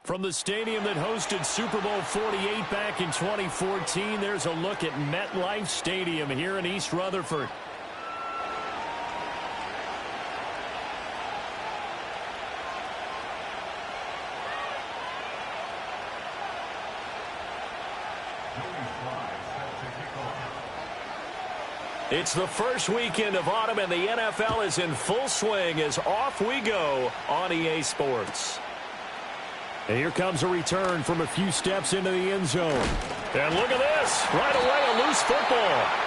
From the stadium that hosted Super Bowl 48 back in 2014, there's a look at MetLife Stadium here in East Rutherford. It's the first weekend of autumn, and the NFL is in full swing as off we go on EA Sports. And here comes a return from a few steps into the end zone. And look at this. Right away, a loose football.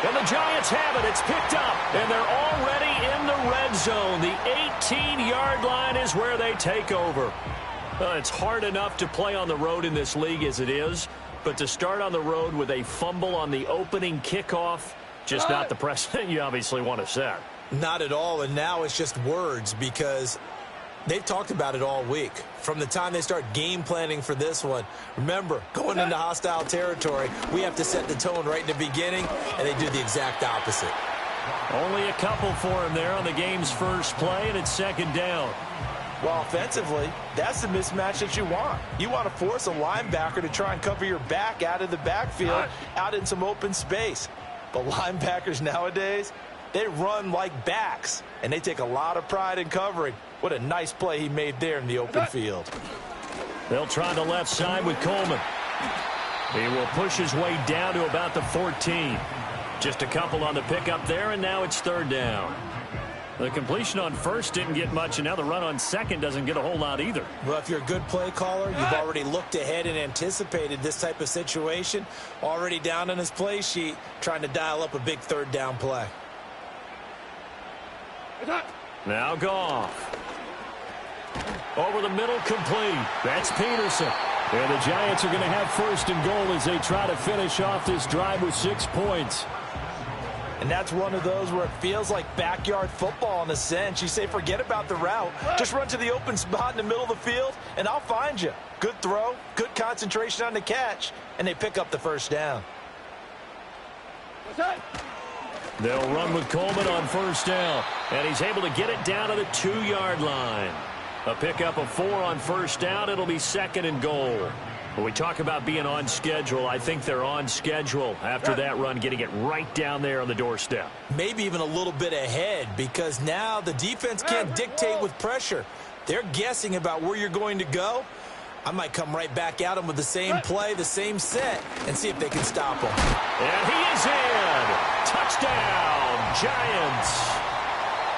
And the Giants have it. It's picked up. And they're already in the red zone. The 18-yard line is where they take over. It's hard enough to play on the road in this league as it is. But to start on the road with a fumble on the opening kickoff, just not the precedent you obviously want to set. Not at all, and now it's just words because they've talked about it all week. From the time they start game planning for this one, remember, going into hostile territory, we have to set the tone right in the beginning, and they do the exact opposite. Only a couple for him there on the game's first play, and it's second down. Well, offensively, that's the mismatch that you want. You want to force a linebacker to try and cover your back out of the backfield, out in some open space. But linebackers nowadays, they run like backs, and they take a lot of pride in covering. What a nice play he made there in the open field. They'll try the left side with Coleman. He will push his way down to about the 14. Just a couple on the pickup there, and now it's third down. The completion on first didn't get much, and now the run on second doesn't get a whole lot either. Well, if you're a good play caller, you've already looked ahead and anticipated this type of situation. Already down on his play sheet, trying to dial up a big third down play. Now Goff. Over the middle, complete. That's Peterson. And the Giants are going to have first and goal as they try to finish off this drive with 6 points. And that's one of those where it feels like backyard football in a sense. You say, forget about the route. Just run to the open spot in the middle of the field, and I'll find you. Good throw, good concentration on the catch, and they pick up the first down. They'll run with Coleman on first down, and he's able to get it down to the 2-yard line. A pickup of 4 on first down. It'll be second and goal. When we talk about being on schedule, I think they're on schedule after that run, getting it right down there on the doorstep. Maybe even a little bit ahead because now the defense can't dictate with pressure. They're guessing about where you're going to go. I might come right back at them with the same play, the same set, and see if they can stop them. And he is in. Touchdown, Giants.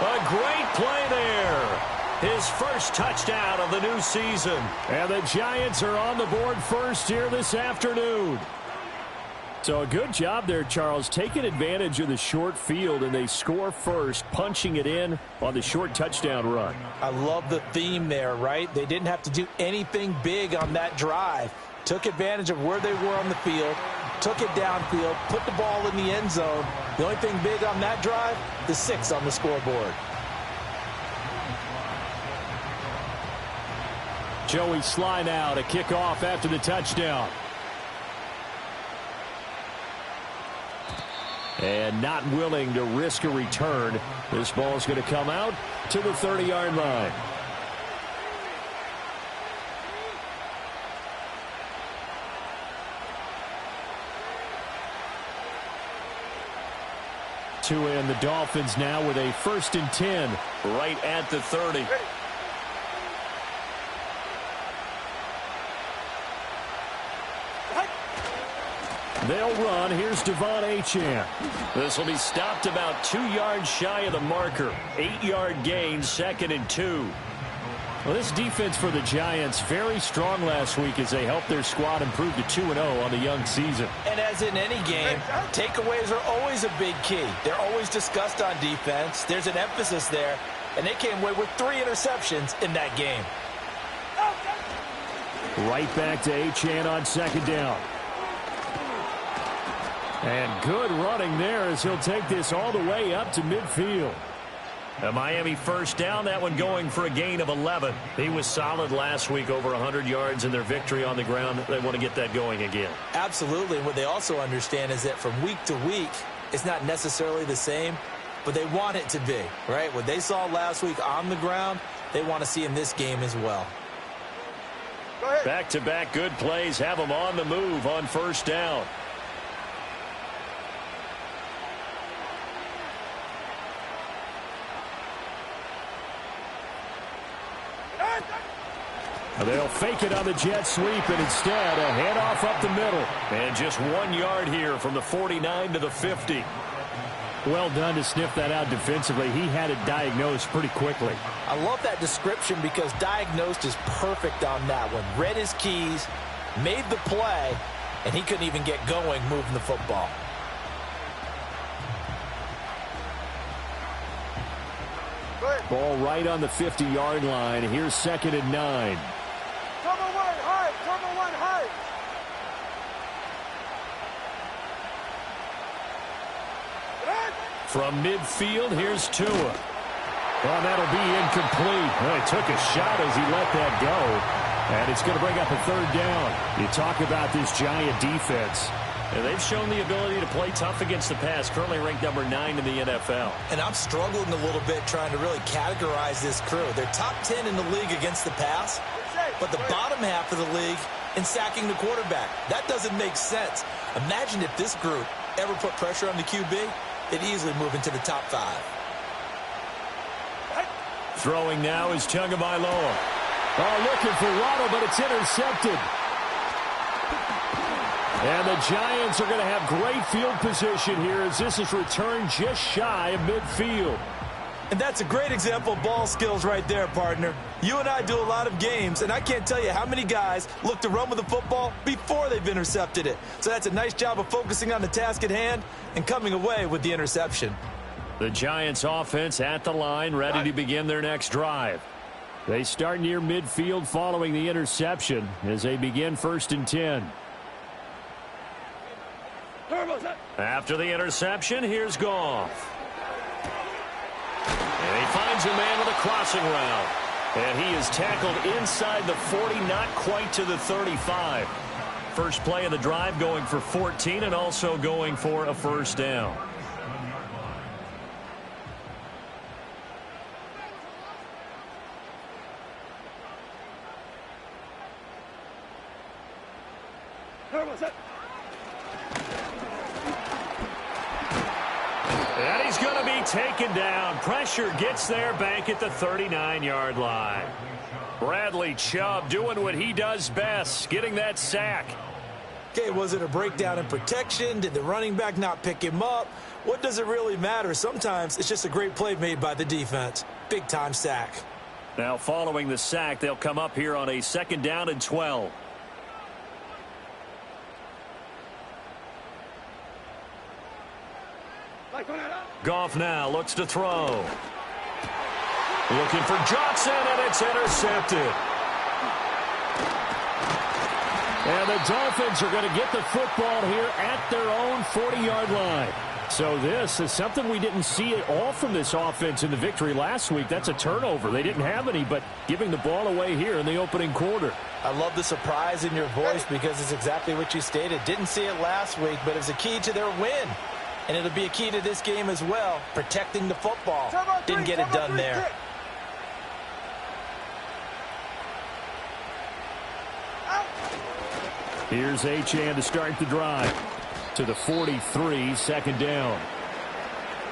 A great play there. His first touchdown of the new season. And the Giants are on the board first here this afternoon. So a good job there, Charles, taking advantage of the short field, and they score first, punching it in on the short touchdown run. I love the theme there, right? They didn't have to do anything big on that drive. Took advantage of where they were on the field, took it downfield, put the ball in the end zone. The only thing big on that drive, the 6 on the scoreboard. Joey Sly now to kick off after the touchdown. And not willing to risk a return. This ball's going to come out to the 30-yard line. To end the Dolphins now with a 1st and 10 right at the 30. They'll run. Here's Devon Achane. This will be stopped about 2 yards shy of the marker. 8-yard gain, 2nd and 2. Well, this defense for the Giants, very strong last week as they helped their squad improve to 2-0 on the young season. And as in any game, takeaways are always a big key. They're always discussed on defense. There's an emphasis there, and they came away with 3 interceptions in that game. Right back to Achane on 2nd down. And good running there as he'll take this all the way up to midfield. A Miami first down, that one going for a gain of 11. He was solid last week, over 100 yards in their victory on the ground. They want to get that going again. Absolutely. What they also understand is that from week to week, it's not necessarily the same, but they want it to be, right? What they saw last week on the ground, they want to see in this game as well. Back-to-back good plays have them on the move on first down. They'll fake it on the jet sweep, and instead a handoff up the middle. And just 1 yard here from the 49 to the 50. Well done to sniff that out defensively. He had it diagnosed pretty quickly. I love that description because diagnosed is perfect on that one. Read his keys, made the play, and he couldn't even get going moving the football. Ball right on the 50-yard line. Here's 2nd and 9. From midfield, here's Tua. Well, that'll be incomplete. Well, he took a shot as he let that go. And it's going to bring up a 3rd down. You talk about this giant defense. And they've shown the ability to play tough against the pass, currently ranked number 9 in the NFL. And I'm struggling a little bit trying to really categorize this crew. They're top 10 in the league against the pass, but the bottom half of the league in sacking the quarterback. That doesn't make sense. Imagine if this group ever put pressure on the QB, they'd easily move into the top 5. Throwing now is Tagovailoa. Oh, looking for Waddle, but it's intercepted. And the Giants are going to have great field position here as this is returned just shy of midfield. And that's a great example of ball skills right there, partner. You and I do a lot of games, and I can't tell you how many guys look to run with the football before they've intercepted it. So that's a nice job of focusing on the task at hand and coming away with the interception. The Giants offense at the line, ready to begin their next drive. They start near midfield following the interception as they begin 1st and 10. After the interception, here's Goff. And he finds a man with a crossing route. And he is tackled inside the 40, not quite to the 35. First play of the drive going for 14 and also going for a 1st down. And he's going to be taken down. Pressure gets there back at the 39-yard line. Bradley Chubb doing what he does best, getting that sack. Okay, was it a breakdown in protection? Did the running back not pick him up? What does it really matter? Sometimes it's just a great play made by the defense. Big-time sack. Now following the sack, they'll come up here on a 2nd down and 12. Goff now looks to throw. Looking for Johnson, and it's intercepted. And the Dolphins are going to get the football here at their own 40-yard line. So this is something we didn't see at all from this offense in the victory last week. That's a turnover. They didn't have any, but giving the ball away here in the opening quarter. I love the surprise in your voice because it's exactly what you stated. Didn't see it last week, but it's a key to their win. And it'll be a key to this game as well, protecting the football. Didn't get it done there. Here's Achane to start the drive. To the 43, 2nd down.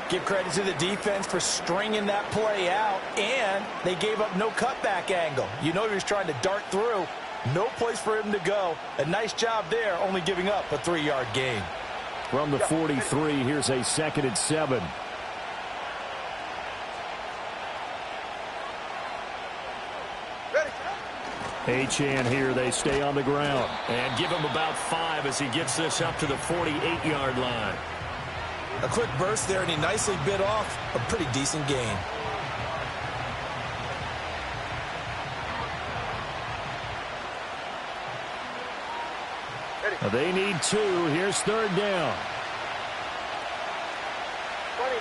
Give credit to the defense for stringing that play out, and they gave up no cutback angle. You know he was trying to dart through. No place for him to go. A nice job there, only giving up a 3-yard gain. From the 43, here's a 2nd and 7. Achane here, they stay on the ground. And give him about 5 as he gets this up to the 48-yard line. A quick burst there, and he nicely bit off a pretty decent gain. They need 2. Here's 3rd down.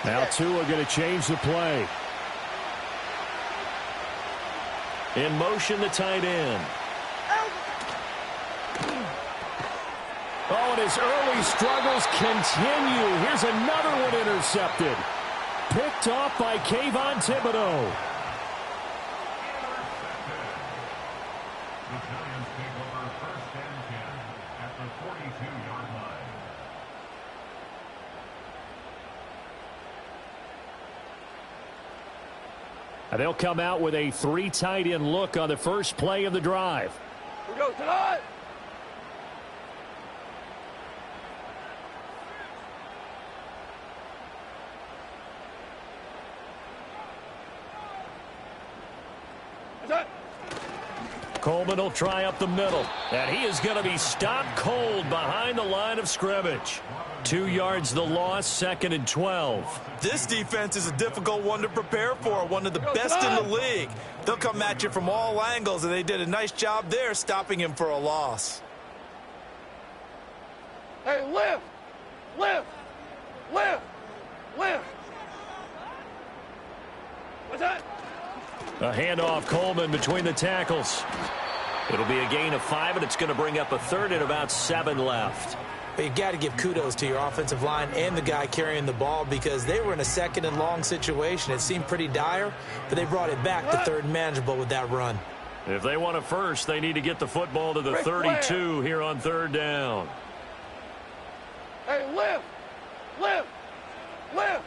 Now Tua going to change the play. In motion, the tight end. Oh, and his early struggles continue. Here's another one intercepted. Picked off by Kayvon Thibodeau. And they'll come out with a 3 tight end look on the first play of the drive. We go tonight. Coleman will try up the middle, and he is going to be stopped cold behind the line of scrimmage. 2 yards the loss, 2nd and 12. This defense is a difficult one to prepare for, one of the best in the league. They'll come at you from all angles, and they did a nice job there stopping him for a loss. Hey, lift, lift, lift, lift. What's that? A handoff, Coleman between the tackles. It'll be a gain of 5, and it's going to bring up a 3rd and about 7 left. But you got to give kudos to your offensive line and the guy carrying the ball because they were in a 2nd and long situation. It seemed pretty dire, but they brought it back to 3rd and manageable with that run. If they want a first, they need to get the football to the 32 here on 3rd down. Hey, lift, lift, lift,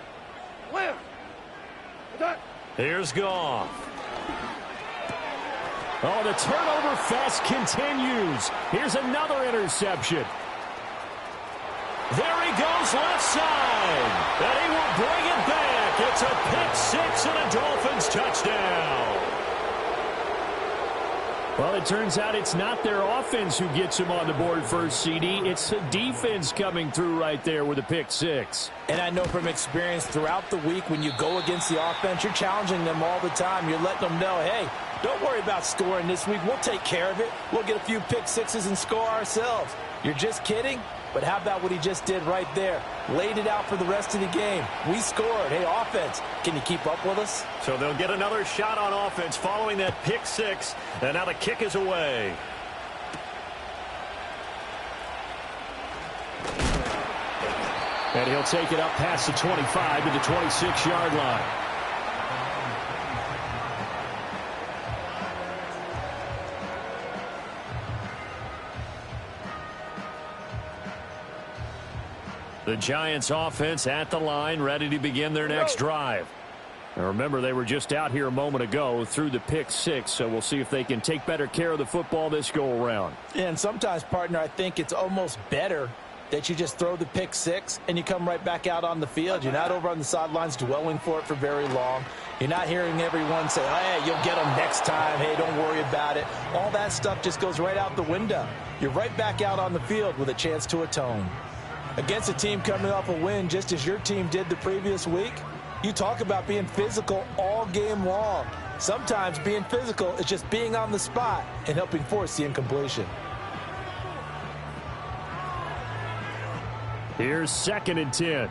lift. What's that? Here's Goff. Oh, the turnover fest continues. Here's another interception. There he goes left side. And he will bring it back. It's a pick 6 and a Dolphins touchdown. Well, it turns out it's not their offense who gets him on the board first, CD. It's the defense coming through right there with a pick 6. And I know from experience throughout the week when you go against the offense, you're challenging them all the time. You're letting them know, hey, don't worry about scoring this week. We'll take care of it. We'll get a few pick 6s and score ourselves. You're just kidding? But how about what he just did right there? Laid it out for the rest of the game. We scored. Hey, offense, can you keep up with us? So they'll get another shot on offense following that pick 6. And now the kick is away. And he'll take it up past the 25 to the 26-yard line. The Giants offense at the line, ready to begin their next drive. Now remember, they were just out here a moment ago through the pick 6, so we'll see if they can take better care of the football this go-around. And sometimes, partner, I think it's almost better that you just throw the pick 6 and you come right back out on the field. You're not over on the sidelines dwelling for it for very long. You're not hearing everyone say, hey, you'll get them next time. Hey, don't worry about it. All that stuff just goes right out the window. You're right back out on the field with a chance to atone. Against a team coming off a win just as your team did the previous week, you talk about being physical all game long. Sometimes being physical is just being on the spot and helping force the incompletion. Here's 2nd and 10.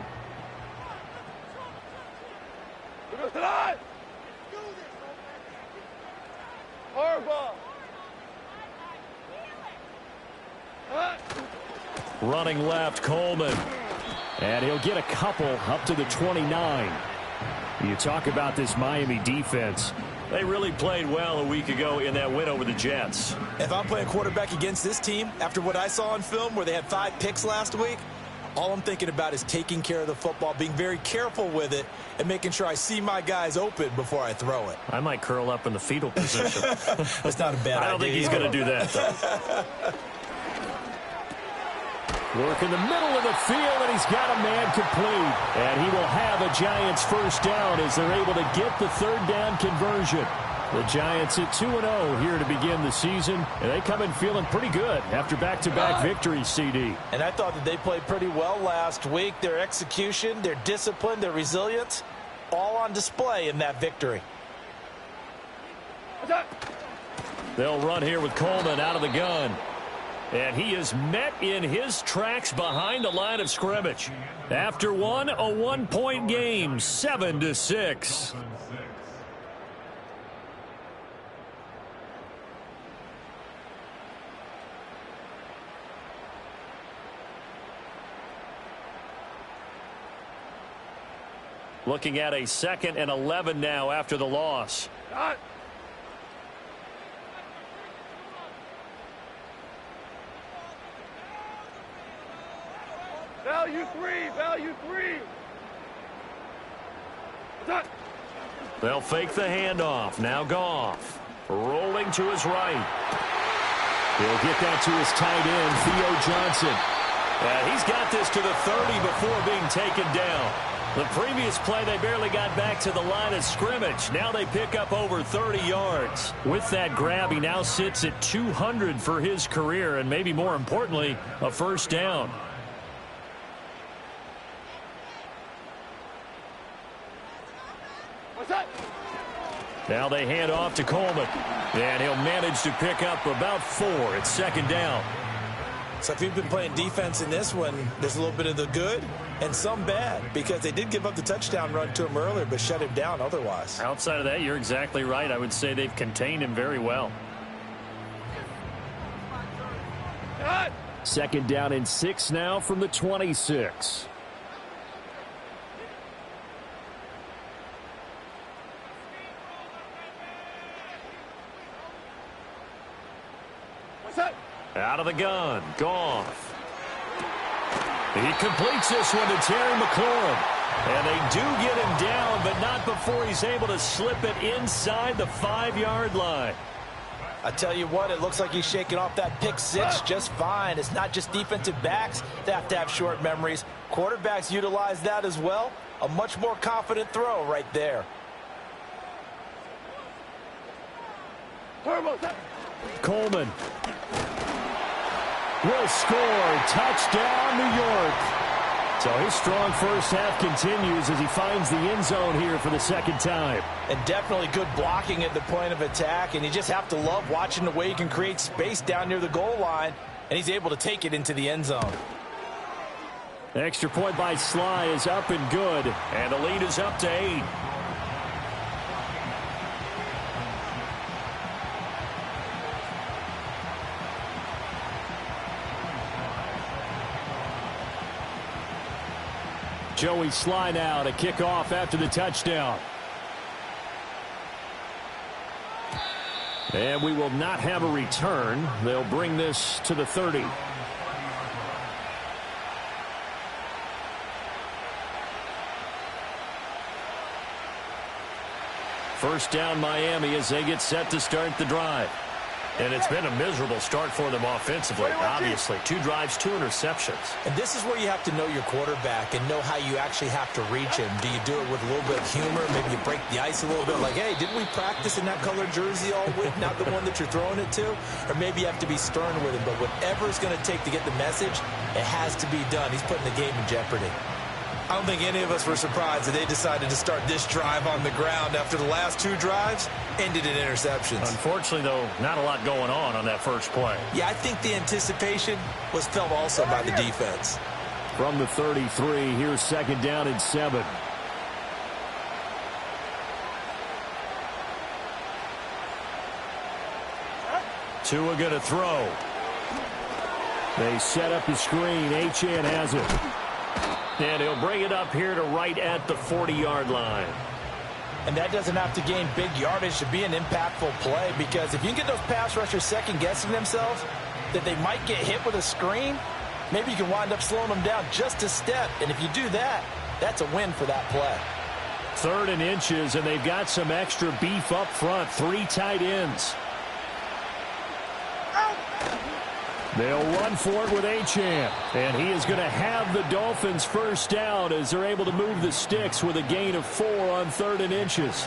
Tonight. Harbaugh. Running left, Coleman. And he'll get a couple up to the 29. You talk about this Miami defense. They really played well a week ago in that win over the Jets. If I'm playing quarterback against this team, after what I saw on film where they had 5 picks last week, all I'm thinking about is taking care of the football, being very careful with it, and making sure I see my guys open before I throw it. I might curl up in the fetal position. That's not a bad idea. I don't think he's going to do that, though. Work in the middle of the field, and he's got a man complete. And he will have a Giants first down as they're able to get the 3rd down conversion. The Giants at 2-0 here to begin the season, and they come in feeling pretty good after back-to-back victories, CD. And I thought that they played pretty well last week. Their execution, their discipline, their resilience, all on display in that victory. They'll run here with Coleman out of the gun. And he is met in his tracks behind the line of scrimmage. After a 1-point game, 7-6. Looking at a 2nd and 11 now after the loss. Value 3, value 3. They'll fake the handoff. Now Goff. Rolling to his right. He'll get that to his tight end, Theo Johnson. And he's got this to the 30 before being taken down. The previous play, they barely got back to the line of scrimmage. Now they pick up over 30 yards. With that grab, he now sits at 200 for his career, and maybe more importantly, a first down. What's that? Now they hand off to Coleman, and he'll manage to pick up about 4. It's second down. So if you've been playing defense in this one, there's a little bit of the good and some bad, because they did give up the touchdown run to him earlier but shut him down otherwise. Outside of that, you're exactly right. I would say they've contained him very well. Cut! Second down and 6 now from the 26. What's that? Out of the gun, Goff. He completes this one to Terry McLaurin. And they do get him down, but not before he's able to slip it inside the 5-yard line. I tell you what, it looks like he's shaking off that pick six just fine. It's not just defensive backs that have to have short memories. Quarterbacks utilize that as well. A much more confident throw right there. Turbo, set. Coleman will score. Touchdown, New York. So his strong first half continues as he finds the end zone here for the second time. And definitely good blocking at the point of attack. And you just have to love watching the way he can create space down near the goal line. And he's able to take it into the end zone. Extra point by Sly is up and good. And the lead is up to 8. Joey Sly now to kick off after the touchdown. And we will not have a return. They'll bring this to the 30. First down Miami as they get set to start the drive. And it's been a miserable start for them offensively, obviously. 2 drives, 2 interceptions. And this is where you have to know your quarterback and know how you actually have to reach him. Do you do it with a little bit of humor? Maybe you break the ice a little bit like, hey, didn't we practice in that colored jersey all week, not the one that you're throwing it to? Or maybe you have to be stern with him. But whatever it's going to take to get the message, it has to be done. He's putting the game in jeopardy. I don't think any of us were surprised that they decided to start this drive on the ground after the last 2 drives ended in interceptions. Unfortunately, though, not a lot going on that first play. Yeah, I think the anticipation was felt also by the defense. From the 33, here's second down and 7. Tua going to throw. They set up the screen. Achane has it. And he'll bring it up here to right at the 40-yard line. And that doesn't have to gain big yardage to be an impactful play, because if you can get those pass rushers second-guessing themselves that they might get hit with a screen, maybe you can wind up slowing them down just a step. And if you do that, that's a win for that play. 3rd and inches, and they've got some extra beef up front. 3 tight ends. They'll run for it with Achane. And he is going to have the Dolphins first down as they're able to move the sticks with a gain of 4 on 3rd and inches.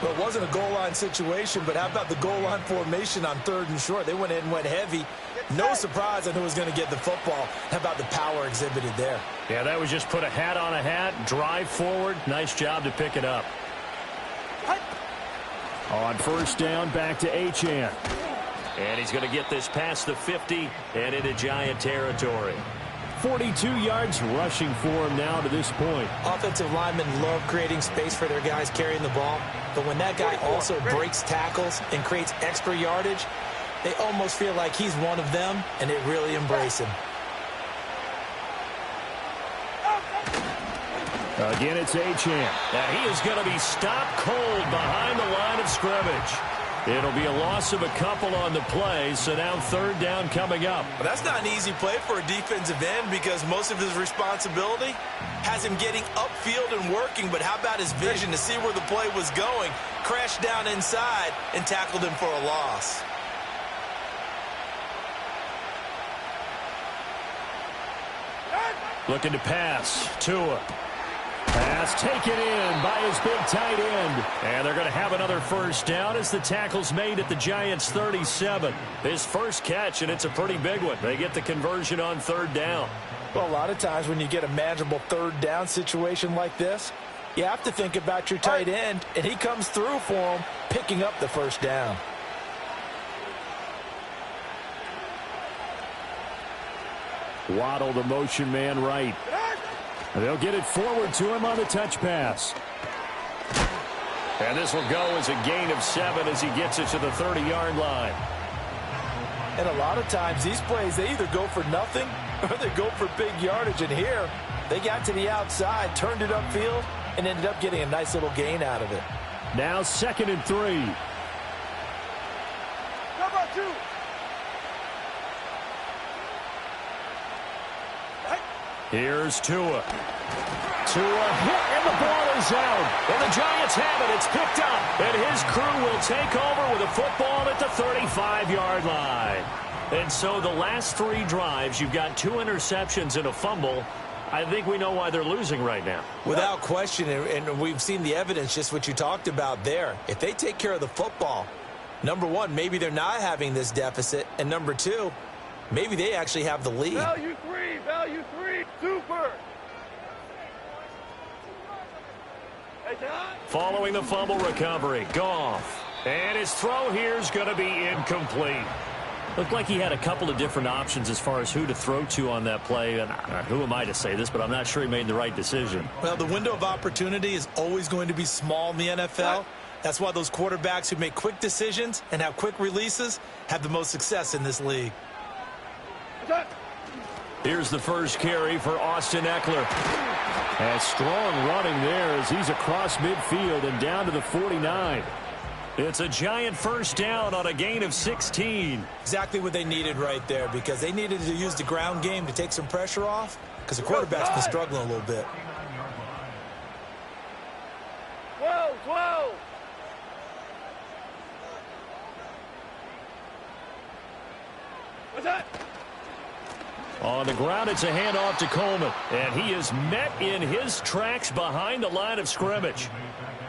Well, it wasn't a goal line situation, but how about the goal line formation on 3rd and short? They went in and went heavy. No surprise on who was going to get the football. How about the power exhibited there? Yeah, that was just put a hat on a hat, drive forward. Nice job to pick it up. On first down, back to Achane. And he's going to get this past the 50 and into Giant territory. 42 yards rushing for him now to this point. Offensive linemen love creating space for their guys carrying the ball. But when that guy also breaks tackles and creates extra yardage, they almost feel like he's one of them, and they really embrace him. Again, it's Achane. And he is going to be stopped cold behind the line of scrimmage. It'll be a loss of a couple on the play, so now third down coming up. Well, that's not an easy play for a defensive end because most of his responsibility has him getting upfield and working, but how about his vision to see where the play was going, crashed down inside, and tackled him for a loss. Looking to pass. Tua. Pass taken in by his big tight end. And they're going to have another first down as the tackle's made at the Giants' 37. His first catch, and it's a pretty big one. They get the conversion on third down. Well, a lot of times when you get a manageable third down situation like this, you have to think about your tight end, and he comes through for him, picking up the first down. Waddle, the motion man right. They'll get it forward to him on the touch pass. And this will go as a gain of 7 as he gets it to the 30-yard line. And a lot of times these plays, they either go for nothing or they go for big yardage. And here, they got to the outside, turned it upfield, and ended up getting a nice little gain out of it. Now 2nd and 3. Number 2. Here's Tua. Tua hit, and the ball is out. And the Giants have it. It's picked up. And his crew will take over with a football at the 35-yard line. And so the last 3 drives, you've got 2 interceptions and a fumble. I think we know why they're losing right now. Without question, and we've seen the evidence, just what you talked about there. If they take care of the football, number 1, maybe they're not having this deficit. And number 2, maybe they actually have the lead. Value 3. Value 3. Super. Following the fumble recovery, Goff. And his throw here is going to be incomplete. Looked like he had a couple of different options as far as who to throw to on that play. And who am I to say this, but I'm not sure he made the right decision. Well, the window of opportunity is always going to be small in the NFL. That's why those quarterbacks who make quick decisions and have quick releases have the most success in this league. Here's the first carry for Austin Eckler. And strong running there as he's across midfield and down to the 49. It's a Giant first down on a gain of 16. Exactly what they needed right there because they needed to use the ground game to take some pressure off because the quarterback's been struggling a little bit. 12. What's that? On the ground, it's a handoff to Coleman. And he is met in his tracks behind the line of scrimmage.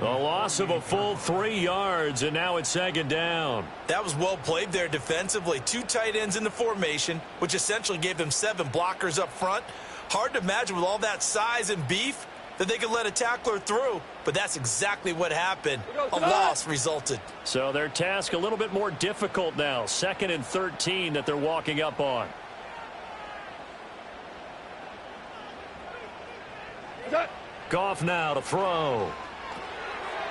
A loss of a full 3 yards, and now it's 2nd down. That was well played there defensively. 2 tight ends in the formation, which essentially gave them 7 blockers up front. Hard to imagine with all that size and beef that they could let a tackler through, but that's exactly what happened. A loss resulted. So their task a little bit more difficult now. 2nd and 13 that they're walking up on. Goff now to throw.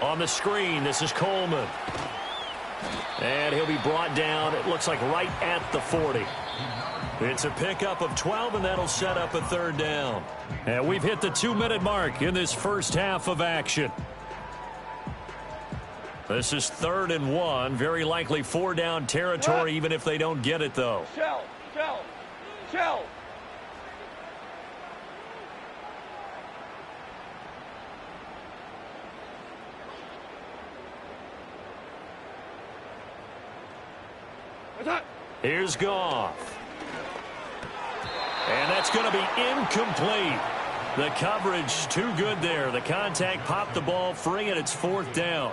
On the screen, this is Coleman. And he'll be brought down, it looks like right at the 40. It's a pickup of 12, and that'll set up a 3rd down. And we've hit the 2-minute mark in this first half of action. This is 3rd and 1, very likely 4-down territory, even if they don't get it, though. Shell. Here's Goff. And that's going to be incomplete. The coverage too good there. The contact popped the ball free, and it's 4th down.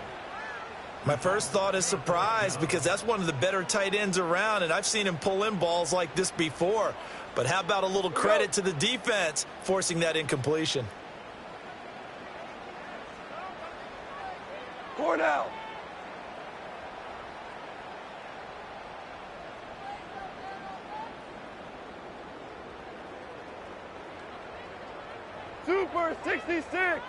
My first thought is surprise because that's one of the better tight ends around, and I've seen him pull in balls like this before. But how about a little credit to the defense forcing that incompletion? 4 down. Super 66.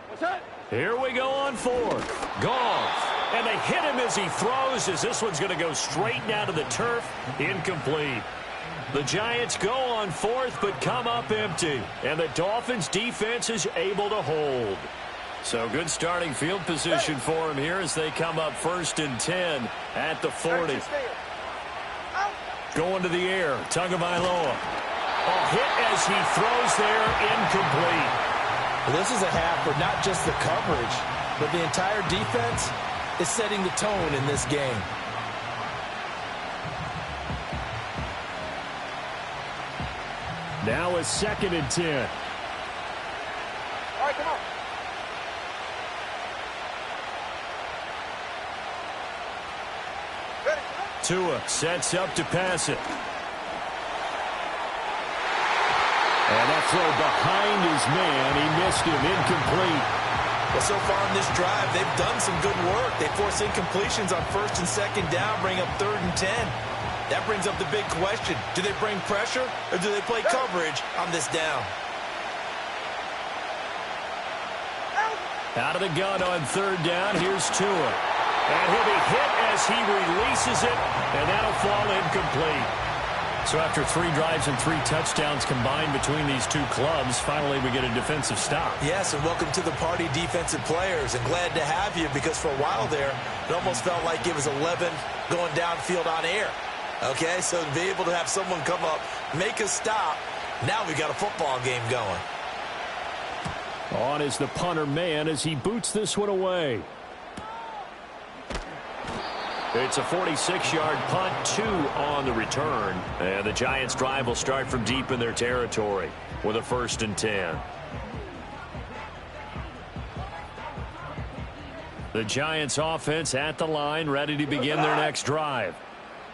What's that? Here we go on 4th. Goff. And they hit him as he throws, as this one's going to go straight down to the turf. Incomplete. The Giants go on 4th, but come up empty. And the Dolphins defense is able to hold. So good starting field position for him here as they come up 1st and 10 at the 40. Going to the air, Tagovailoa. Hit as he throws there, incomplete. Well, this is a half where not just the coverage, but the entire defense is setting the tone in this game. Now a 2nd and 10. All right, come on. Tua sets up to pass it. And that throw behind his man. He missed him, incomplete. Well, so far in this drive, they've done some good work. They force incompletions on 1st and 2nd down, bring up 3rd and 10. That brings up the big question. Do they bring pressure or do they play coverage on this down? Out of the gun on 3rd down, here's Tua. And he'll be hit as he releases it, and that'll fall incomplete. So after 3 drives and 3 touchdowns combined between these two clubs, finally we get a defensive stop. Yes, and welcome to the party, defensive players. And glad to have you because for a while there, it almost felt like it was 11 going downfield on air. Okay, so to be able to have someone come up, make a stop, now we got a football game going. On is the punter man as he boots this one away. It's a 46-yard punt, 2 on the return. And the Giants' drive will start from deep in their territory with a 1st and 10. The Giants' offense at the line, ready to begin their next drive.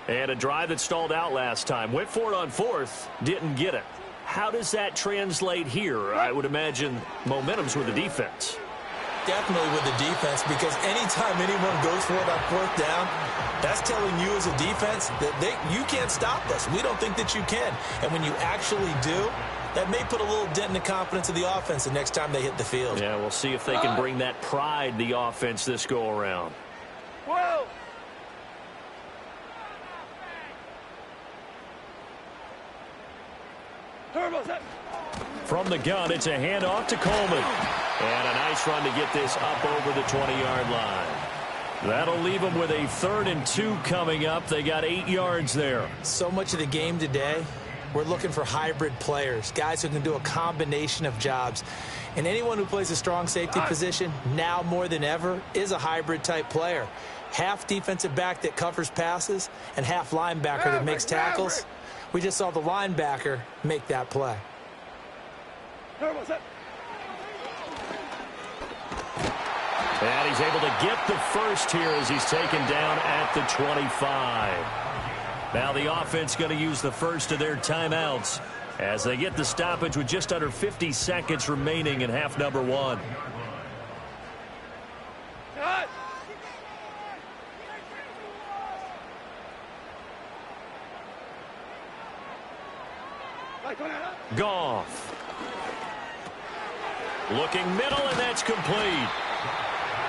And a drive that stalled out last time. Went for it on 4th, didn't get it. How does that translate here? I would imagine momentum's with the defense. Definitely with the defense, because anytime anyone goes for it on 4th down, that's telling you as a defense that you can't stop us. We don't think that you can. And when you actually do, that may put a little dent in the confidence of the offense the next time they hit the field. Yeah, we'll see if they can bring that pride, the offense, this go-around. 12. Turbo set. From the gun, it's a handoff to Coleman. And a nice run to get this up over the 20-yard line. That'll leave them with a 3rd and 2 coming up. They got 8 yards there. So much of the game today, we're looking for hybrid players, guys who can do a combination of jobs. And anyone who plays a strong safety position, now more than ever, is a hybrid-type player. Half defensive back that covers passes and half linebacker that makes tackles. We just saw the linebacker make that play. Turbo set. And he's able to get the first here as he's taken down at the 25. Now the offense going to use the first of their timeouts as they get the stoppage with just under 50 seconds remaining in half number 1. Cut. Goff. Looking middle, and that's complete.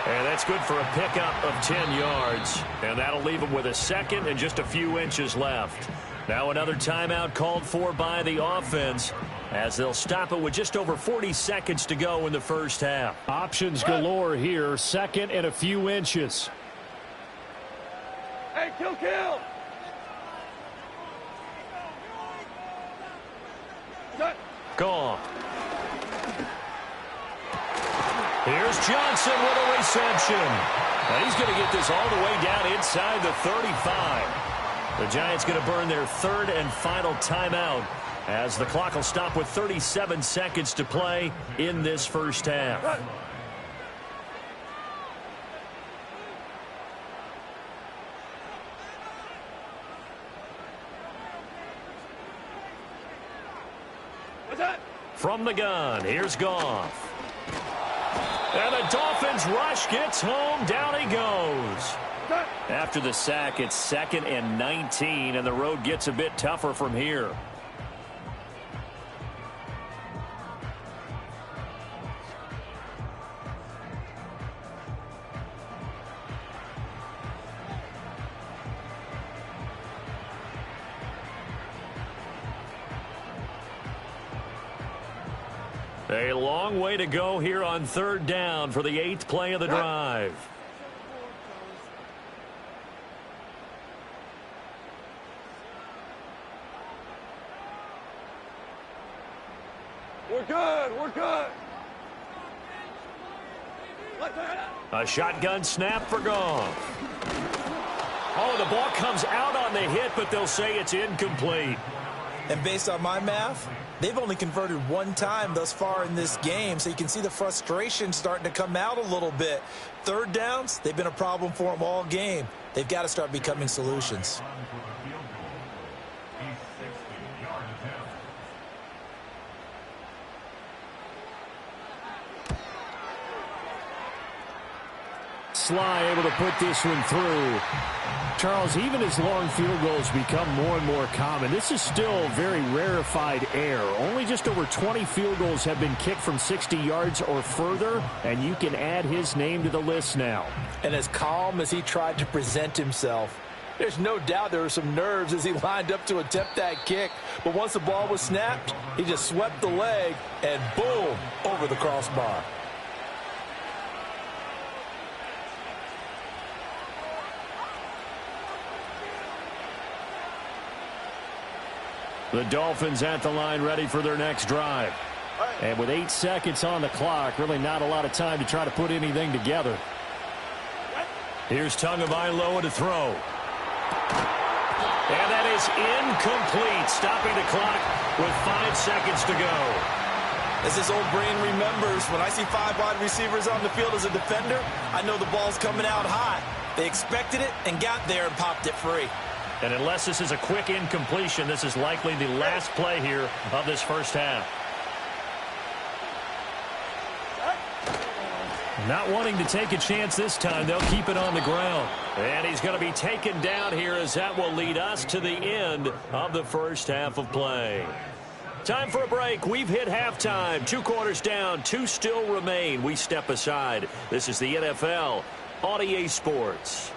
And that's good for a pickup of 10 yards. And that'll leave them with a 2nd and just a few inches left. Now another timeout called for by the offense as they'll stop it with just over 40 seconds to go in the first half. Options galore here. 2nd and a few inches. Hey, kill. Set. Gone. Here's Johnson with a reception. And he's going to get this all the way down inside the 35. The Giants going to burn their 3rd and final timeout as the clock will stop with 37 seconds to play in this first half. What's that? From the gun, here's Goff. And the Dolphins rush gets home. Down he goes. After the sack, it's 2nd and 19, and the road gets a bit tougher from here. A long way to go here on third down for the 8th play of the drive. We're good. We're good. A shotgun snap for Goff. Oh, the ball comes out on the hit, but they'll say it's incomplete. And based on my math, they've only converted one time thus far in this game, so you can see the frustration starting to come out a little bit. Third downs, they've been a problem for them all game. They've got to start becoming solutions. Sly able to put this one through. Charles, even as long field goals become more and more common, this is still very rarefied air. Only just over 20 field goals have been kicked from 60 yards or further, and you can add his name to the list now. And as calm as he tried to present himself, there's no doubt there were some nerves as he lined up to attempt that kick. But once the ball was snapped, he just swept the leg and boom, over the crossbar. The Dolphins at the line ready for their next drive. And with 8 seconds on the clock, really not a lot of time to try to put anything together. Here's Tagovailoa to throw. And that is incomplete, stopping the clock with 5 seconds to go. As his old brain remembers, when I see 5 wide receivers on the field as a defender, I know the ball's coming out hot. They expected it and got there and popped it free. And unless this is a quick incompletion, this is likely the last play here of this first half. Not wanting to take a chance this time, they'll keep it on the ground. And he's going to be taken down here as that will lead us to the end of the first half of play. Time for a break. We've hit halftime. 2 quarters down, 2 still remain. We step aside. This is the NFL on EA Sports.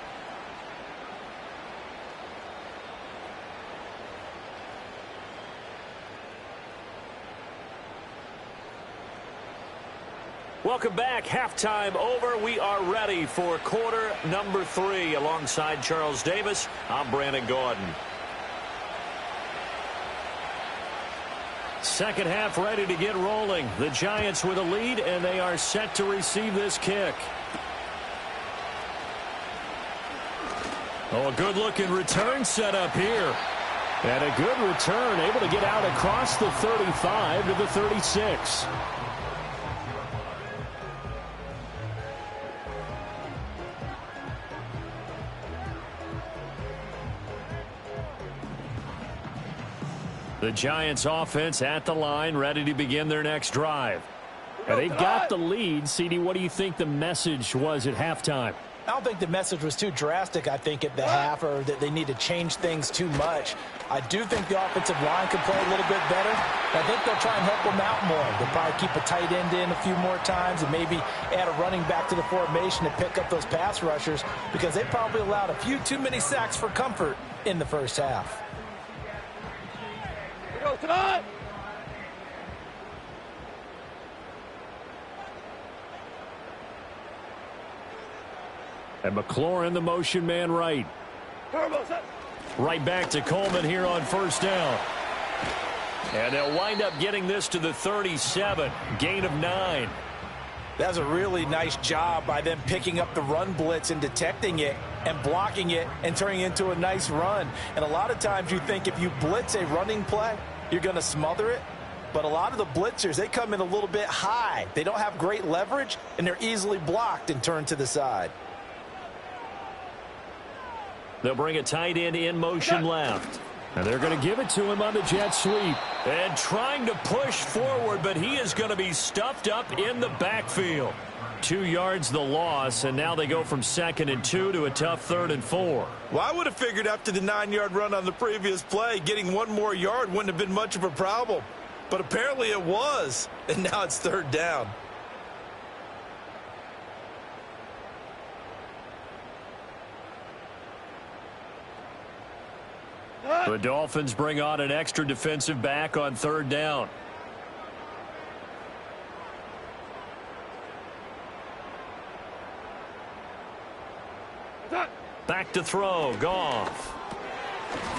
Welcome back. Halftime over. We are ready for quarter number 3. Alongside Charles Davis, I'm Brandon Gordon. Second half ready to get rolling. The Giants with a lead, and they are set to receive this kick. Oh, a good-looking return set up here. And a good return, able to get out across the 35 to the 36. The Giants offense at the line, ready to begin their next drive. And they've got the lead. CD, what do you think the message was at halftime? I don't think the message was too drastic, I think, at the half, or that they need to change things too much. I do think the offensive line could play a little bit better. I think they'll try and help them out more. They'll probably keep a tight end in a few more times and maybe add a running back to the formation to pick up those pass rushers, because they probably allowed a few too many sacks for comfort in the first half. Go tonight. And McLaurin, the motion man right. Right back to Coleman here on first down. And they'll wind up getting this to the 37. Gain of 9. That's a really nice job by them picking up the run blitz and detecting it and blocking it and turning it into a nice run. And a lot of times you think if you blitz a running play, you're going to smother it. But a lot of the blitzers, they come in a little bit high. They don't have great leverage, and they're easily blocked and turned to the side. They'll bring a tight end in motion left. And they're going to give it to him on the jet sweep. And trying to push forward, but he is going to be stuffed up in the backfield. 2 yards the loss, and now they go from 2nd and 2 to a tough 3rd and 4. Well, I would have figured after the 9-yard run on the previous play, getting 1 more yard wouldn't have been much of a problem. But apparently it was, and now it's 3rd down. The Dolphins bring on an extra defensive back on 3rd down. Back to throw. Goff.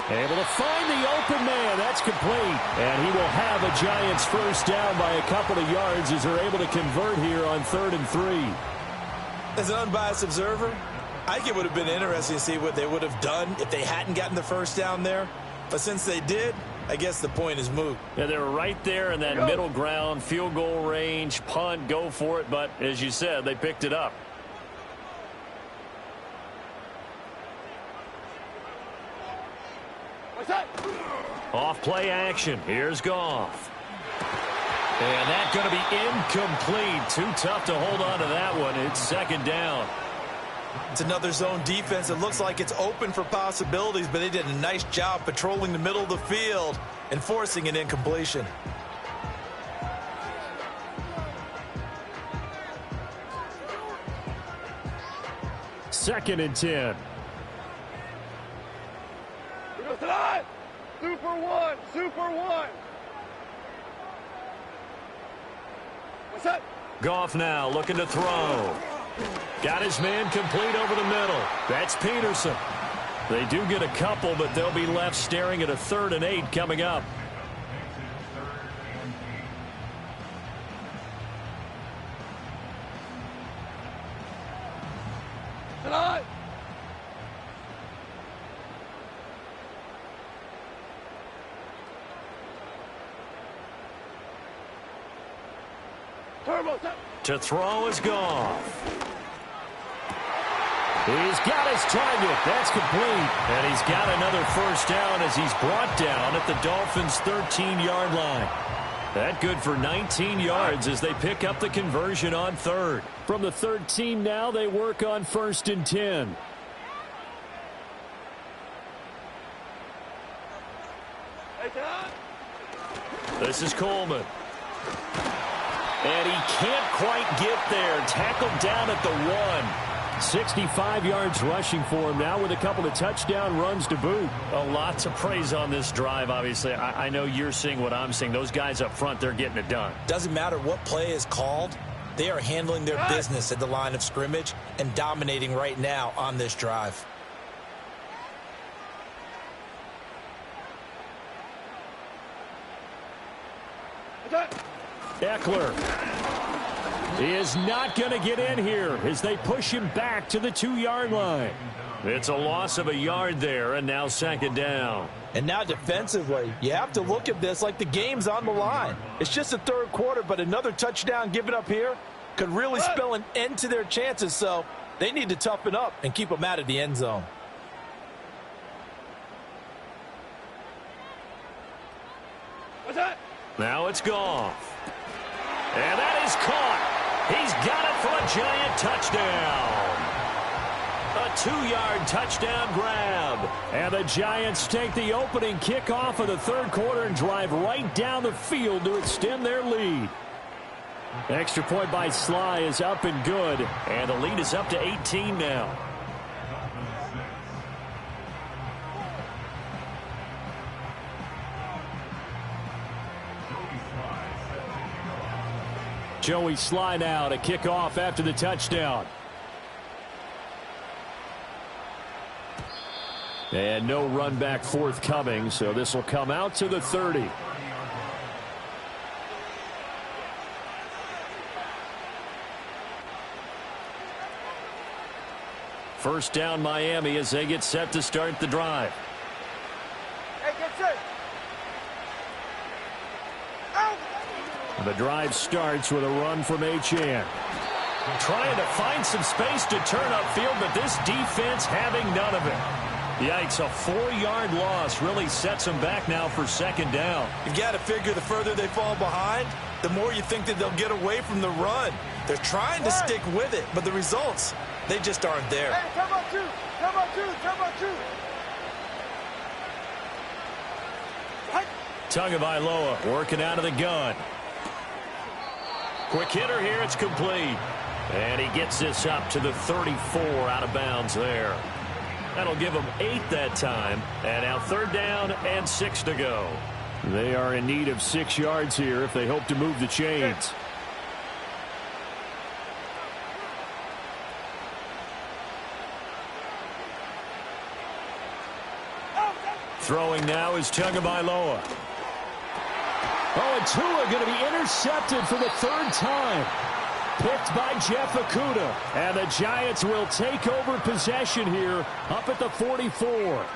Able to find the open man. That's complete. And he will have a Giants first down by a couple of yards as they're able to convert here on 3rd and 3. As an unbiased observer, I think it would have been interesting to see what they would have done if they hadn't gotten the first down there. But since they did, I guess the point is moot. Yeah, they were right there in that middle ground, field goal range, punt, go for it. But as you said, they picked it up. Off play action. Here's Goff. And that's going to be incomplete. Too tough to hold on to that one. It's 2nd down. It's another zone defense. It looks like it's open for possibilities, but they did a nice job patrolling the middle of the field and forcing an incompletion. Second and 10. Super one, super one. What's up? Goff now looking to throw. Got his man complete over the middle. That's Peterson. They do get a couple, but they'll be left staring at a 3rd and 8 coming up. Tonight. To throw is Goff. He's got his target. That's complete. And he's got another first down as he's brought down at the Dolphins' 13-yard line. That good for 19 yards as they pick up the conversion on 3rd. From the 13 now, they work on 1st and 10. This is Coleman. And he can't quite get there. Tackled down at the 1. 65 yards rushing for him now with a couple of touchdown runs to boot. A lot to praise on this drive, obviously. I know you're seeing what I'm seeing. Those guys up front, they're getting it done. Doesn't matter what play is called. They are handling their business at the line of scrimmage and dominating right now on this drive. Eckler is not going to get in here as they push him back to the 2-yard line. It's a loss of a yard there, and now 2nd down. And now defensively, you have to look at this like the game's on the line. It's just the 3rd quarter, but another touchdown given up here could really spell an end to their chances, so they need to toughen up and keep them out of the end zone. What's that? Now it's Goff. And that is caught. He's got it for a Giant touchdown. A 2-yard touchdown grab. And the Giants take the opening kickoff of the 3rd quarter and drive right down the field to extend their lead. Extra point by Sly is up and good. And the lead is up to 18 now. Joey Sly now to kick off after the touchdown. And no run back forthcoming, so this will come out to the 30. First down Miami as they get set to start the drive. Hey, get set. The drive starts with a run from Achane. Trying to find some space to turn upfield, but this defense having none of it. Yikes, a 4-yard loss really sets them back now for 2nd down. You've got to figure the further they fall behind, the more you think that they'll get away from the run. They're trying to stick with it, but the results, they just aren't there. Hey, come on, two. Come on, two. Come on, two. Tagovailoa working out of the gun. Quick hitter here, it's complete. And he gets this up to the 34 out of bounds there. That'll give them 8 that time. And now 3rd down and 6 to go. They are in need of 6 yards here if they hope to move the chains. Throwing now is Tagovailoa. Oh, and Tua going to be intercepted for the third time. Picked by Jeff Okudah. And the Giants will take over possession here up at the 44.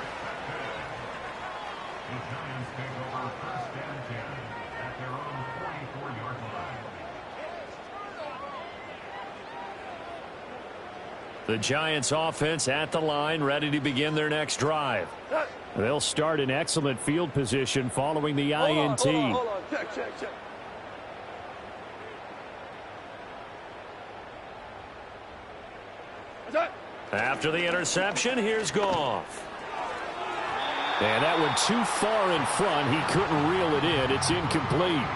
The Giants offense at the line, ready to begin their next drive. They'll start in excellent field position following the INT. Hold on. Check. After the interception, here's Goff. And that one too far in front. He couldn't reel it in. It's incomplete.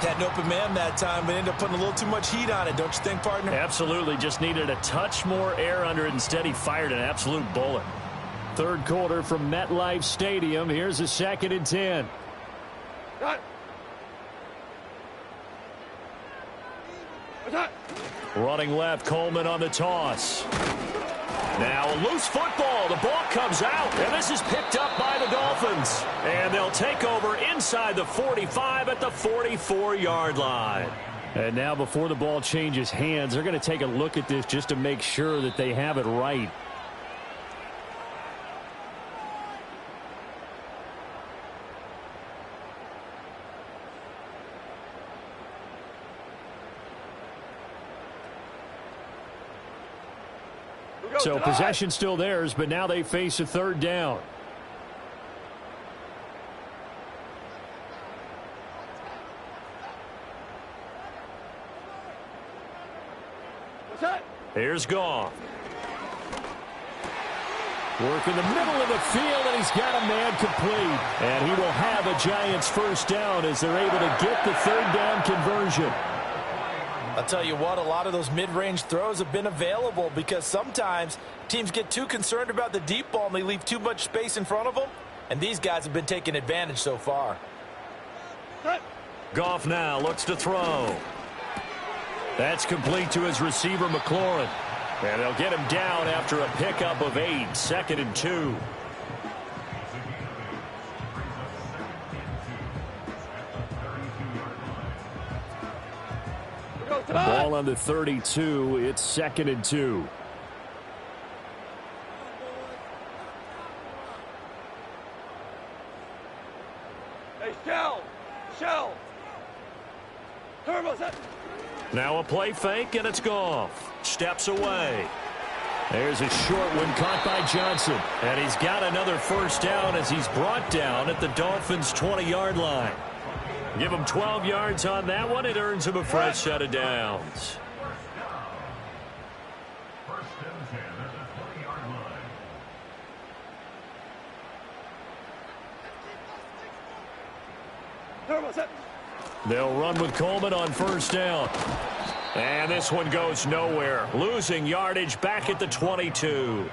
Had an open man that time, but ended up putting a little too much heat on it, don't you think, partner? Absolutely. Just needed a touch more air under it. Instead, he fired an absolute bullet. Third quarter from MetLife Stadium. Here's a 2nd and 10. Running left, Coleman on the toss. Now a loose football. The ball comes out, and this is picked up by the Dolphins. And they'll take over inside the 45 at the 44-yard line. And now before the ball changes hands, they're going to take a look at this just to make sure that they have it right. So possession still theirs, but now they face a third down. Here's Goff. Work in the middle of the field, and he's got a man complete. And he will have a Giants first down as they're able to get the third down conversion. I'll tell you what, a lot of those mid-range throws have been available because sometimes teams get too concerned about the deep ball and they leave too much space in front of them. And these guys have been taking advantage so far. Goff now looks to throw. That's complete to his receiver, McLaurin. And they'll get him down after a pickup of 8, 2nd and 2. Ball on the 32. It's 2nd and 2. Hey, Shell. Turbo set. Now a play fake, and it's Goff. Steps away. There's a short one caught by Johnson. And he's got another first down as he's brought down at the Dolphins' 20-yard line. Give him 12 yards on that one. It earns him a fresh set of downs. They'll run with Coleman on first down. And this one goes nowhere. Losing yardage back at the 22.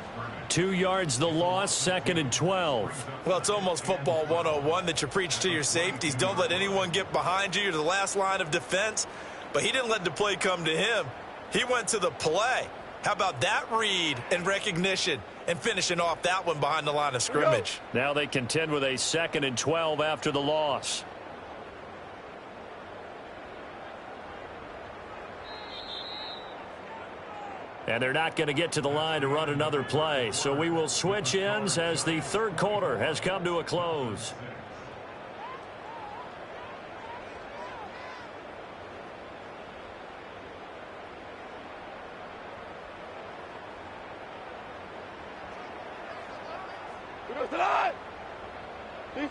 2 yards the loss, 2nd and 12. Well, it's almost football 101 that you preach to your safeties. Don't let anyone get behind you. You're the last line of defense. But he didn't let the play come to him. He went to the play. How about that read and recognition and finishing off that one behind the line of scrimmage? Now they contend with a 2nd and 12 after the loss. And they're not going to get to the line to run another play. So we will switch ends as the third quarter has come to a close.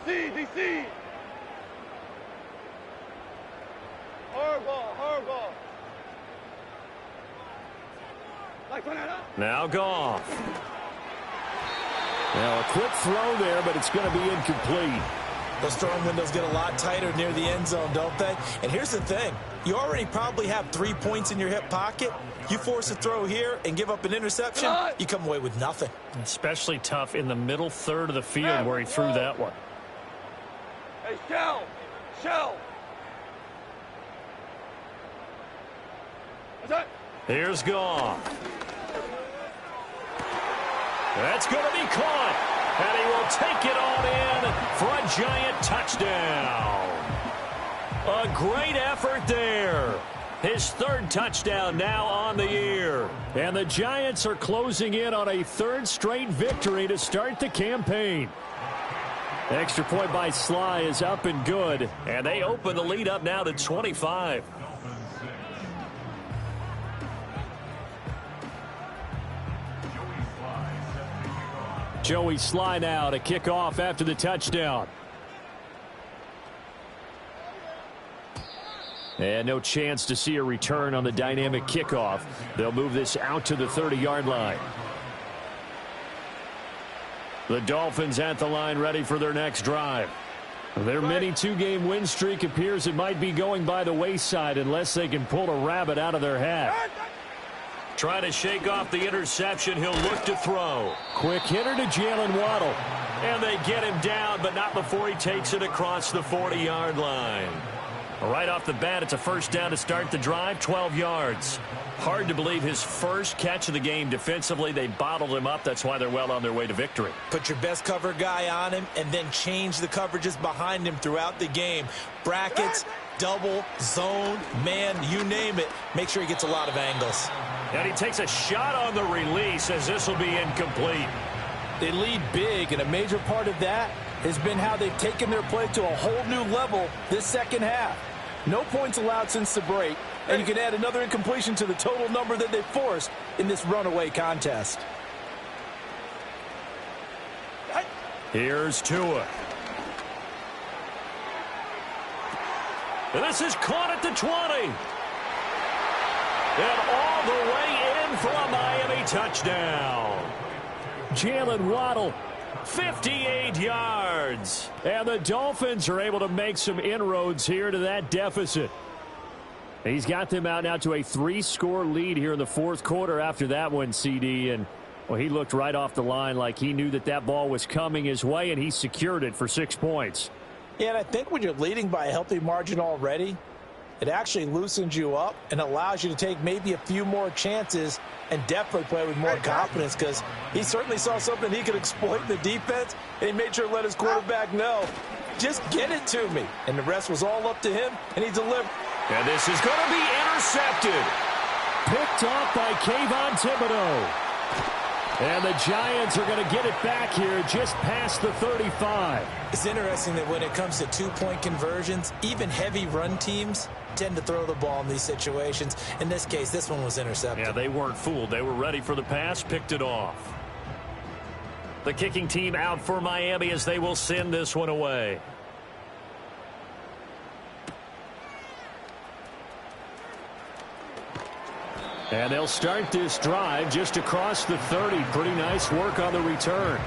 DC. Hardball. Now Goff. Now a quick throw there, but it's going to be incomplete. Those throwing windows get a lot tighter near the end zone, don't they? And here's the thing. You already probably have 3 points in your hip pocket. You force a throw here and give up an interception, you come away with nothing. Especially tough in the middle third of the field where he threw that one. Hey, Shell. Here's Goff. That's going to be caught. And he will take it on in for a giant touchdown. A great effort there. His third touchdown now on the year. And the Giants are closing in on a third straight victory to start the campaign. Extra point by Sly is up and good. And they open the lead up now to 25. Joey Sly now to kick off after the touchdown. And no chance to see a return on the dynamic kickoff. They'll move this out to the 30-yard line. The Dolphins at the line ready for their next drive. Their mini two-game win streak appears it might be going by the wayside unless they can pull a rabbit out of their hat. Trying to shake off the interception. He'll look to throw. Quick hitter to Jalen Waddle. And they get him down, but not before he takes it across the 40-yard line. Right off the bat, it's a first down to start the drive, 12 yards. Hard to believe his first catch of the game defensively. They bottled him up. That's why they're well on their way to victory. Put your best cover guy on him and then change the coverages behind him throughout the game. Brackets, double, zone, man, you name it. Make sure he gets a lot of angles. And he takes a shot on the release as this will be incomplete. They lead big, and a major part of that has been how they've taken their play to a whole new level this second half. No points allowed since the break, and you can add another incompletion to the total number that they forced in this runaway contest. Here's Tua. And this is caught at the 20. And all the way in for a Miami touchdown. Jalen Waddle, 58 yards. And the Dolphins are able to make some inroads here to that deficit. He's got them out now to a 3-score lead here in the fourth quarter after that one, CD. And, well, he looked right off the line like he knew that that ball was coming his way, and he secured it for 6 points. Yeah, and I think when you're leading by a healthy margin already, it actually loosens you up and allows you to take maybe a few more chances and definitely play with more confidence, because he certainly saw something he could exploit in the defense, and he made sure to let his quarterback know, just get it to me. And the rest was all up to him, and he delivered. And this is going to be intercepted. Picked off by Kayvon Thibodeau. And the Giants are going to get it back here just past the 35. It's interesting that when it comes to two-point conversions, even heavy run teams tend to throw the ball in these situations. In this case, this one was intercepted. Yeah, they weren't fooled. They were ready for the pass, picked it off. The kicking team out for Miami as they will send this one away. And they'll start this drive just across the 30. Pretty nice work on the return.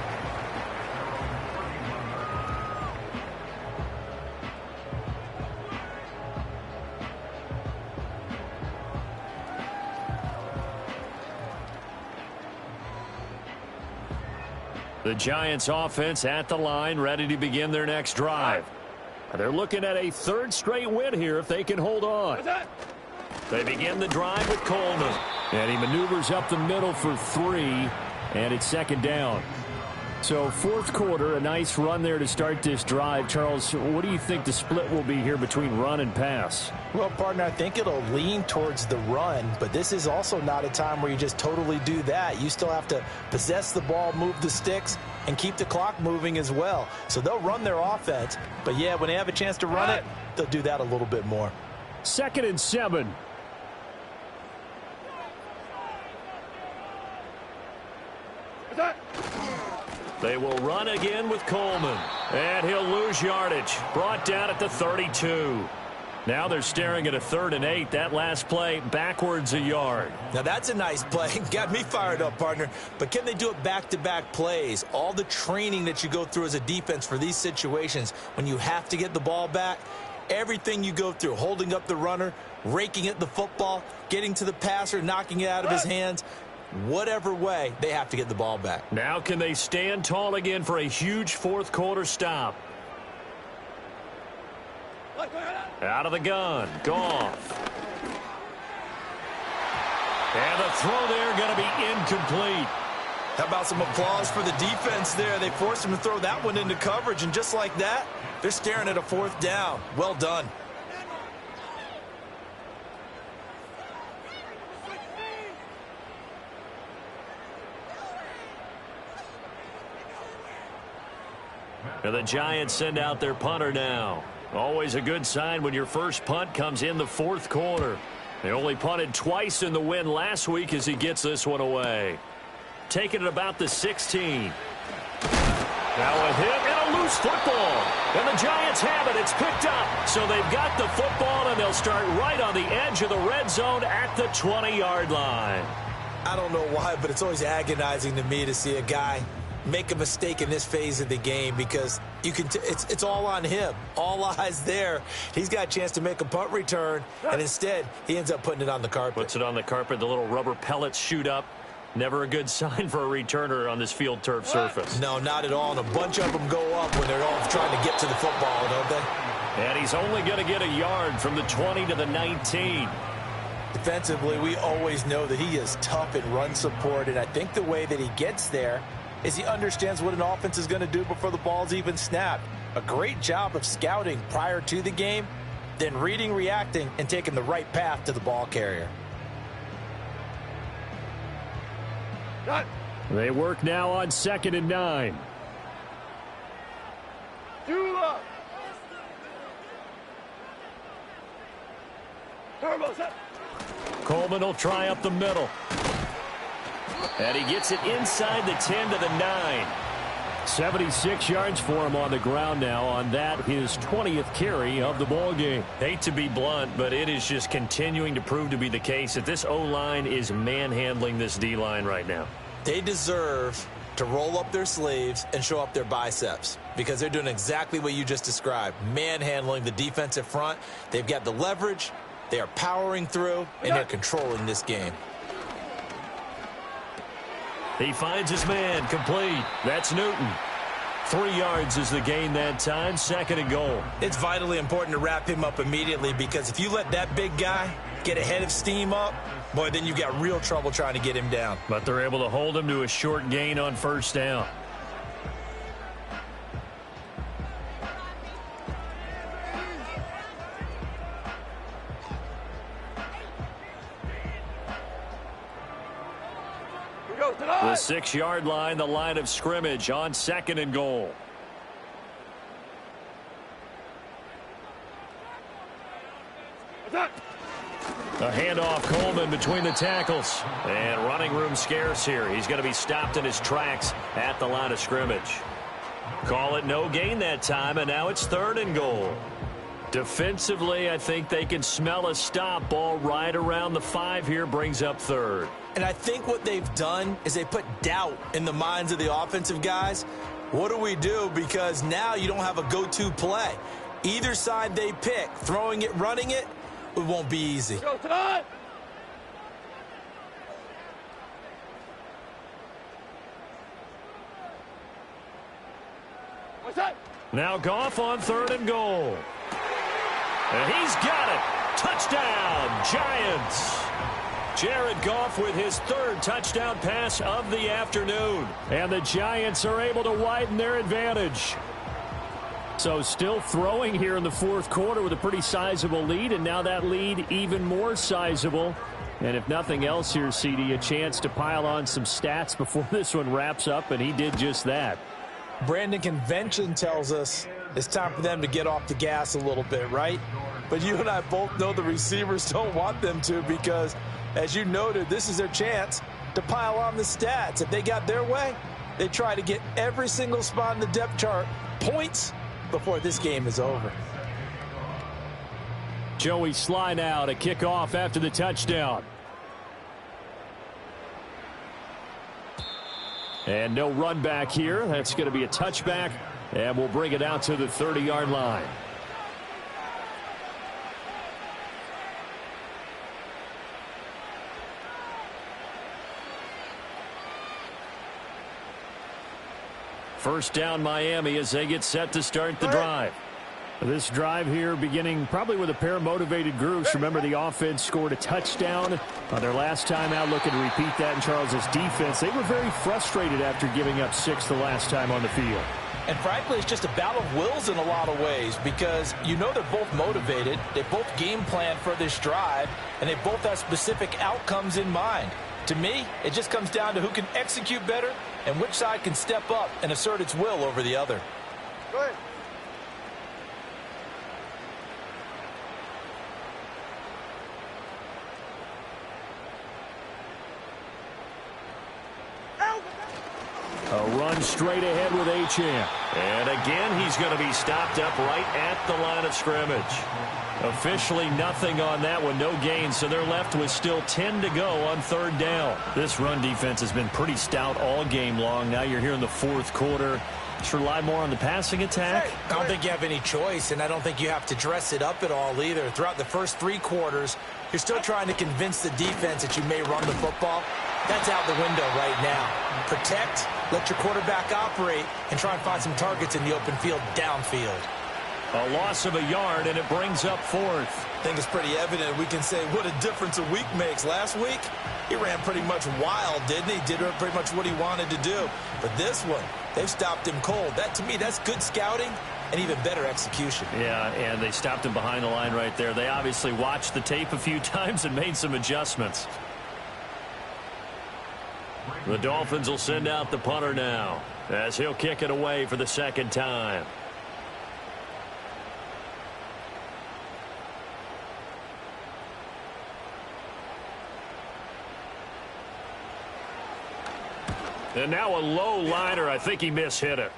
The Giants offense at the line, ready to begin their next drive. They're looking at a third straight win here if they can hold on. They begin the drive with Coleman. And he maneuvers up the middle for 3, and it's second down. So fourth quarter, a nice run there to start this drive. Charles, what do you think the split will be here between run and pass? Well, partner, I think it'll lean towards the run, but this is also not a time where you just totally do that. You still have to possess the ball, move the sticks, and keep the clock moving as well. So they'll run their offense, but yeah, when they have a chance to run it, they'll do that a little bit more. 2nd and 7. They will run again with Coleman. And he'll lose yardage. Brought down at the 32. Now they're staring at a 3rd and 8. That last play backwards a yard. Now that's a nice play. Got me fired up, partner. But can they do it back-to-back plays? All the training that you go through as a defense for these situations, when you have to get the ball back, everything you go through, holding up the runner, raking at the football, getting to the passer, knocking it out of his hands, whatever way, they have to get the ball back. Now can they stand tall again for a huge fourth quarter stop? Out of the gun. Goff. And the throw there going to be incomplete. How about some applause for the defense there? They forced him to throw that one into coverage, and just like that, they're staring at a 4th down. Well done. And the Giants send out their punter now. Always a good sign when your first punt comes in the 4th quarter. They only punted twice in the win last week as he gets this one away. Taking it about the 16. Now a hit and a loose football. And the Giants have it. It's picked up. So they've got the football, and they'll start right on the edge of the red zone at the 20-yard line. I don't know why, but it's always agonizing to me to see a guy make a mistake in this phase of the game, because you can it's all on him. All eyes there. He's got a chance to make a punt return, and instead he ends up putting it on the carpet. Puts it on the carpet. The little rubber pellets shoot up. Never a good sign for a returner on this field turf surface. No, not at all. And a bunch of them go up when they're all trying to get to the football, don't they? And he's only going to get a yard from the 20 to the 19. Defensively, we always know that he is tough in run support, and I think the way that he gets there is he understands what an offense is going to do before the ball's even snapped. A great job of scouting prior to the game, then reading, reacting, and taking the right path to the ball carrier. They work now on 2nd and 9. Dula. Turbo set. Coleman will try up the middle. And he gets it inside the 10 to the 9. 76 yards for him on the ground now on that, his 20th carry of the ball game. Hate to be blunt, but it is just continuing to prove to be the case that this O-line is manhandling this D-line right now. They deserve to roll up their sleeves and show up their biceps, because they're doing exactly what you just described, manhandling the defensive front. They've got the leverage, they are powering through, and they're controlling this game. He finds his man, complete. That's Newton. 3 yards is the gain that time, 2nd and goal. It's vitally important to wrap him up immediately, because if you let that big guy get a head of steam up, boy, then you've got real trouble trying to get him down. But they're able to hold him to a short gain on 1st down. The 6-yard line, the line of scrimmage on 2nd and goal. A handoff, Coleman between the tackles. And running room scarce here. He's going to be stopped in his tracks at the line of scrimmage. Call it no gain that time, and now it's 3rd and goal. Defensively, I think they can smell a stop. Ball right around the 5 here, brings up 3rd. And I think what they've done is they put doubt in the minds of the offensive guys. What do we do? Because now you don't have a go-to play. Either side they pick, throwing it, running it, it won't be easy. Go tonight. What's that? Now Goff on 3rd and goal. And he's got it. Touchdown, Giants. Jared Goff with his 3rd touchdown pass of the afternoon. And the Giants are able to widen their advantage. So still throwing here in the 4th quarter with a pretty sizable lead, and now that lead even more sizable. And if nothing else here, CD, a chance to pile on some stats before this one wraps up, and he did just that. Brandon, convention tells us it's time for them to get off the gas a little bit, right? But you and I both know the receivers don't want them to, because, as you noted, this is their chance to pile on the stats. If they got their way, they try to get every single spot in the depth chart points before this game is over. Joey Sly now to kick off after the touchdown. And no run back here. That's going to be a touchback, and we'll bring it out to the 30-yard line. First down, Miami, as they get set to start the drive. This drive here beginning probably with a pair of motivated groups. Remember, the offense scored a touchdown on their last time out, looking to repeat that in Charles's defense. They were very frustrated after giving up 6 the last time on the field. And frankly, it's just a battle of wills in a lot of ways because you know they're both motivated. They both game plan for this drive, and they both have specific outcomes in mind. To me, it just comes down to who can execute better and which side can step up and assert its will over the other. Go ahead. A run straight ahead with Achane. And again, he's going to be stopped up right at the line of scrimmage. Officially nothing on that one, no gain, so they're left with still 10 to go on 3rd down. This run defense has been pretty stout all game long. Now you're here in the 4th quarter. Just rely more on the passing attack. I don't think you have any choice, and I don't think you have to dress it up at all either. Throughout the first 3 quarters, you're still trying to convince the defense that you may run the football. That's out the window right now. Protect, let your quarterback operate, and try and find some targets in the open field downfield. A loss of a yard, and it brings up 4th. I think it's pretty evident. We can say what a difference a week makes. Last week, he ran pretty much wild, didn't he? Did pretty much what he wanted to do. But this one, they've stopped him cold. That, to me, that's good scouting and even better execution. Yeah, and they stopped him behind the line right there. They obviously watched the tape a few times and made some adjustments. The Dolphins will send out the punter now as he'll kick it away for the 2nd time. And now a low liner. I think he mishit it.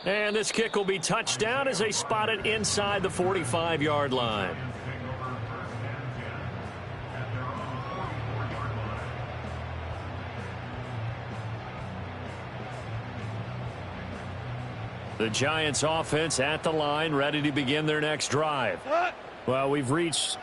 And this kick will be touchdown as they spot it inside the 45-yard line. The Giants offense at the line, ready to begin their next drive. Well, we've reached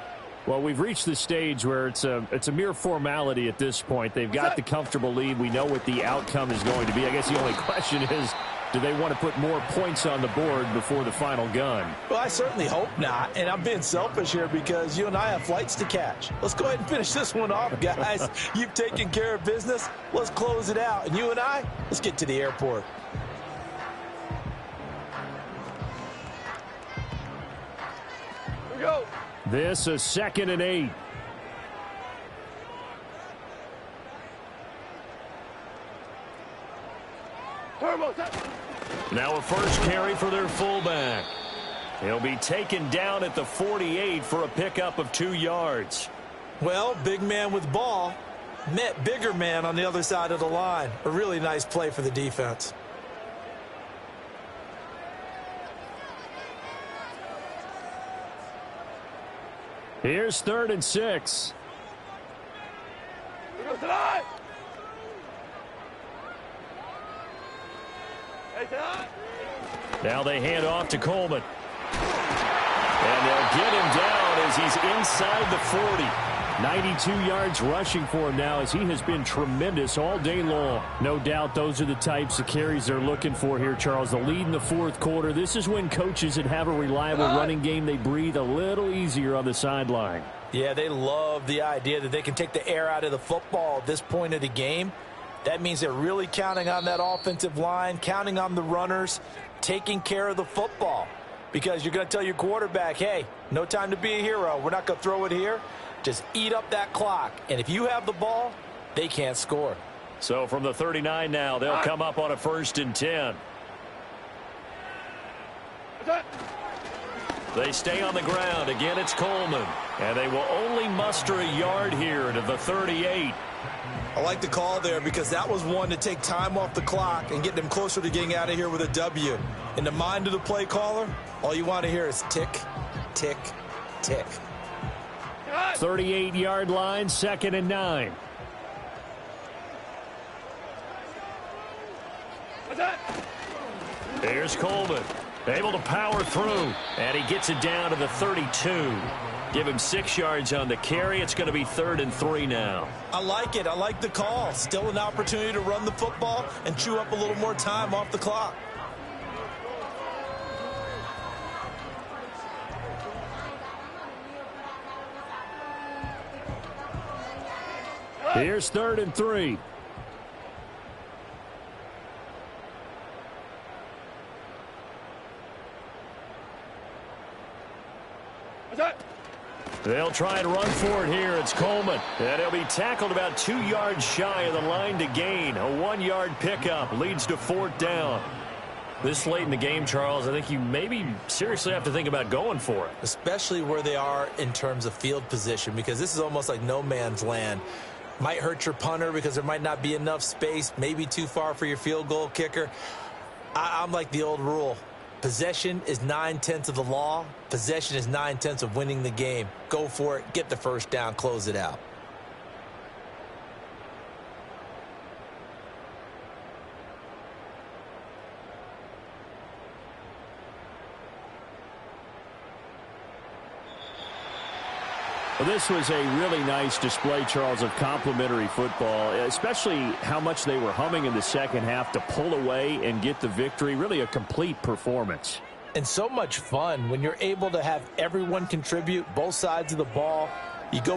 the stage where it's a mere formality at this point. They've got the comfortable lead. We know what the outcome is going to be. I guess the only question is, do they want to put more points on the board before the final gun? Well, I certainly hope not, and I'm being selfish here because you and I have flights to catch. Let's go ahead and finish this one off, guys. You've taken care of business. Let's close it out, and you and I, let's get to the airport. Here we go. This is 2nd and 8. Turbo set. Now a first carry for their fullback. He'll be taken down at the 48 for a pickup of 2 yards. Well, big man with ball met bigger man on the other side of the line. A really nice play for the defense. Here's 3rd and 6. Here goes tonight. Hey, tonight. Now they hand off to Coleman. And they'll get him down as he's inside the 40. 92 yards rushing for him now as he has been tremendous all day long. No doubt those are the types of carries they're looking for here, Charles. The lead in the 4th quarter. This is when coaches that have a reliable running game, they breathe a little easier on the sideline. Yeah, they love the idea that they can take the air out of the football at this point of the game. That means they're really counting on that offensive line, counting on the runners, taking care of the football. Because you're going to tell your quarterback, hey, no time to be a hero. We're not going to throw it here. Just eat up that clock. And if you have the ball, they can't score. So from the 39 now, they'll come up on a 1st and 10. They stay on the ground. Again, it's Coleman. And they will only muster a yard here to the 38. I like the call there because that was one to take time off the clock and get them closer to getting out of here with a W. In the mind of the play caller, all you want to hear is tick, tick, tick. 38-yard line, 2nd and 9. Here's Coleman, able to power through, and he gets it down to the 32. Give him 6 yards on the carry. It's going to be 3rd and 3 now. I like it. I like the call. Still an opportunity to run the football and chew up a little more time off the clock. Here's 3rd and 3. They'll try and run for it here. It's Coleman. And he'll be tackled about 2 yards shy of the line to gain. A 1-yard pickup leads to 4th down. This late in the game, Charles, I think you maybe seriously have to think about going for it. Especially where they are in terms of field position, because this is almost like no man's land. Might hurt your punter because there might not be enough space, maybe too far for your field goal kicker. I'm like the old rule. Possession is 9/10 of the law. Possession is 9/10 of winning the game. Go for it. Get the first down. Close it out. Well, this was a really nice display, Charles, of complimentary football, especially how much they were humming in the second half to pull away and get the victory. Really a complete performance. And so much fun when you're able to have everyone contribute, both sides of the ball. You go